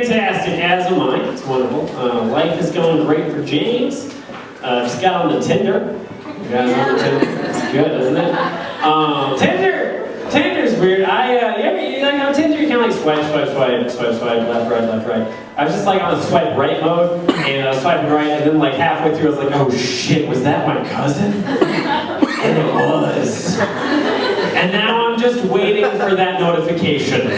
fantastic, as am I. It's wonderful. Life is going great for James. Just got on the Tinder. You guys on the Tinder? It's good, isn't it? Tinder's weird. On Tinder, you can like swipe, left, right. I was just like on a swipe right mode, and I was swiping right, and then like halfway through, I was like, oh shit, was that my cousin? And it was. And now I'm just waiting for that notification.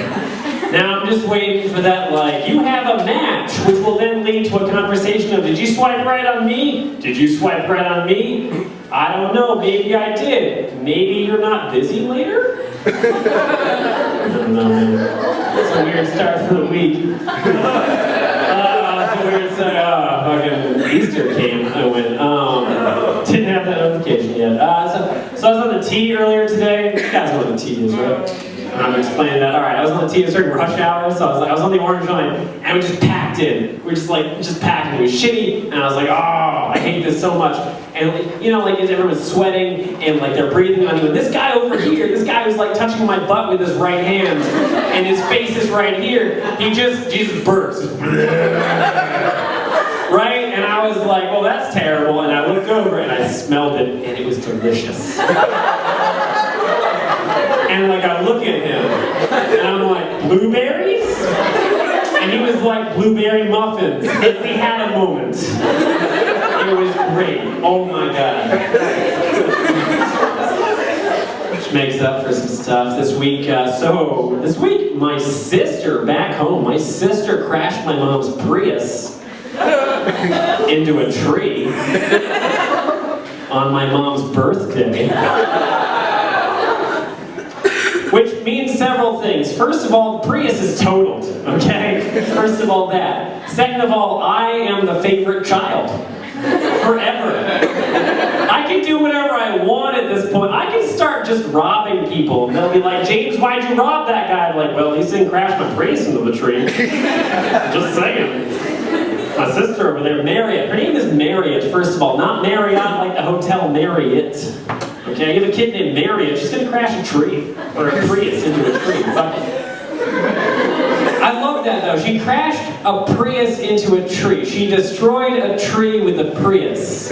Now I'm just waiting for that, like, you have a match, which will then lead to a conversation of, did you swipe right on me? Did you swipe right on me? I don't know, maybe I did. Maybe you're not busy later? I don't know, man. It's a weird start to the week. It's a weird start. Fucking Easter came, I went. Didn't have that notification yet. So I was on the T earlier today. You guys know what the T is, right? I'm explaining that. All right, I was on the T during rush hour, so I was on the orange line, and we just packed in. We just packed in. It was shitty, and I was like, oh, I hate this so much. And you know, like everyone's sweating, and like they're breathing on you. And this guy over here, this guy who's like touching my butt with his right hand, and his face is right here. He just burps. Right? And I was like, well, that's terrible. And I looked over and I smelled it, and it was delicious. And like I look at him, and I'm like, blueberries? And he was like, blueberry muffins. And we had a moment. It was great. Oh my God. Which makes up for some stuff this week. This week, my sister back home, my sister crashed my mom's Prius into a tree on my mom's birthday. Which means several things. First of all, the Prius is totaled, okay? First of all, that. Second of all, I am the favorite child. Forever. I can do whatever I want at this point. I can start just robbing people. And they'll be like, James, why'd you rob that guy? I'm like, well, he didn't crash my Prius into the tree. Just saying. My sister over there, Marriott. Her name is Marriott, first of all. Not Marriott like the hotel Marriott. Okay, you have a kid named Marriott, she's gonna crash a tree. Or a Prius into a tree. Fuck it. I love that though. She crashed a Prius into a tree. She destroyed a tree with a Prius.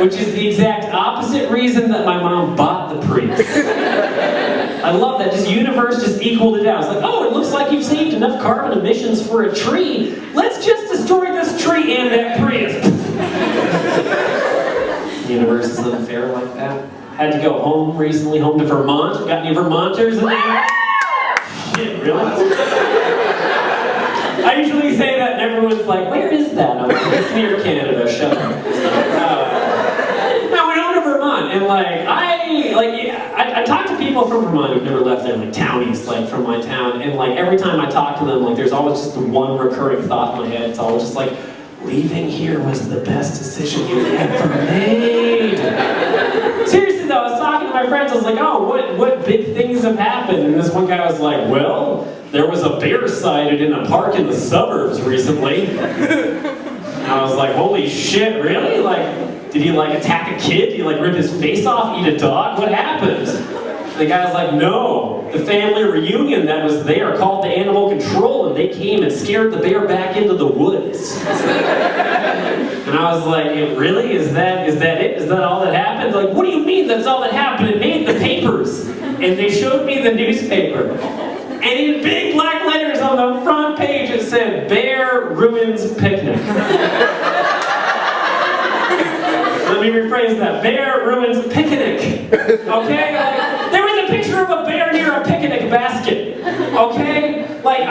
Which is the exact opposite reason that my mom bought the Prius. I love that. Just universe just equaled it out. It's like, oh, it looks like you've saved enough carbon emissions for a tree. Let's just destroy this tree and that Prius. The universe is unfair like that. Had to go home recently, home to Vermont. Got any Vermonters in there? Shit, really? I usually say that and everyone's like, where is that? I'm like, it's near Canada, shut up. No, we went to Vermont, and I talk to people from Vermont who've never left there, like townies, like from my town, and like every time I talk to them, like there's always just the one recurring thought in my head. It's always just like, leaving here was the best decision you've ever made. Seriously though, I was talking to my friends, I was like, oh, what big things have happened? And this one guy was like, well, there was a bear sighted in a park in the suburbs recently. And I was like, holy shit, really? Like, did he like attack a kid? Did he like rip his face off, eat a dog? What happened? The guy was like, no, the family reunion that was there called the animal control, and they came and scared the bear back into the woods. And I was like, really? Is that it? Is that all that happened? Like, what do you mean that's all that happened? It made the papers. And they showed me the newspaper. And in big black letters on the front page it said, Bear Ruins Picnic. Let me rephrase that. Bear ruins picnic. Okay? There was a picture of a bear near a picnic basket. Okay? Like,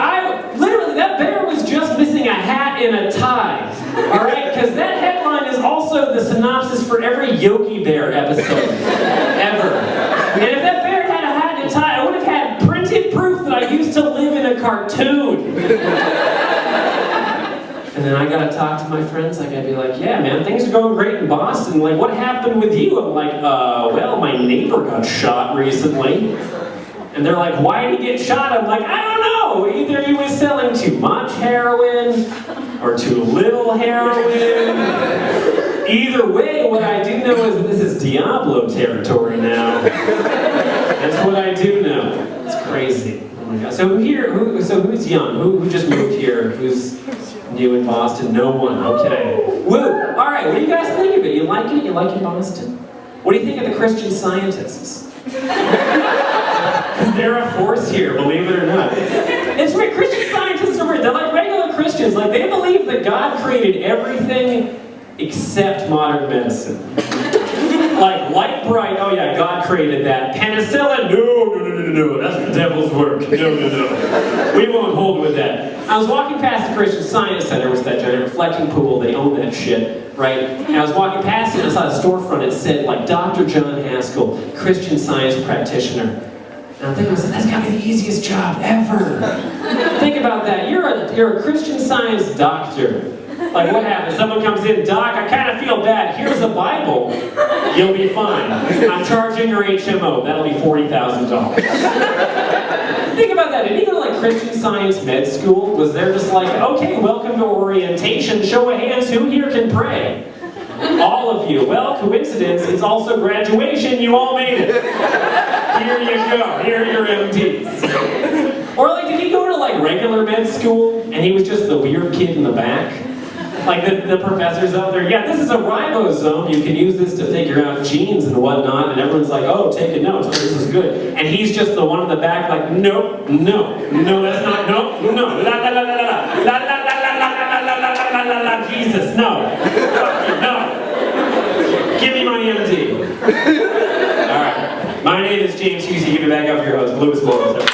literally, that bear was just missing a hat and a tie. Alright? Because that headline is also the synopsis for every Yogi Bear episode. Ever. And if that bear had a hat and a tie, I would have had printed proof that I used to live in a cartoon. And then I gotta talk to my friends, like I'd be like, yeah man, things are going great in Boston, like what happened with you? I'm like, well, my neighbor got shot recently. And they're like, why did he get shot? I'm like, I don't know, either he was selling too much heroin, or too little heroin. Either way, what I do know is that this is Diablo territory now. That's what I do know. It's crazy. my God. So who's young? Who just moved here? Who's new in Boston? No one. Okay. Woo! All right. What do you guys think of it? You like it? You like in Boston? What do you think of the Christian Scientists? Because they're a force here, believe it or not. It's weird. Christian Scientists are weird. They're like regular Christians. Like they believe that God created everything except modern medicine. Like light bright, oh yeah, God created that. Penicillin, no, that's the devil's work. No. We won't hold with that. I was walking past the Christian Science Center, which is that giant reflecting pool, they own that shit, right? And I was walking past it and I saw a storefront, it said like Dr. John Haskell, Christian Science practitioner. And I'm thinking, that's gotta be the easiest job ever. Think about that, you're a Christian Science doctor. Like what happens? Someone comes in, Doc, I kind of feel bad. Here's a Bible. You'll be fine. I'm charging your HMO. That'll be $40,000. Think about that. Did he go to like Christian Science med school? Was there just like, okay, welcome to orientation. Show of hands, who here can pray? All of you. Well, coincidence, it's also graduation. You all made it. Here you go. Here are your MDs. Or like, did he go to like regular med school and he was just the weird kid in the back? Like the professor's out there, yeah, this is a ribosome, you can use this to figure out genes and whatnot, and everyone's like, oh, take a note, this is good. And he's just the one in the back like, nope, no, that's not, no, la la la la la la la la la la la la la la la Jesus, no, no. Give me my MD. Alright, my name is James Huessy, give me back up your host, Louis Williams.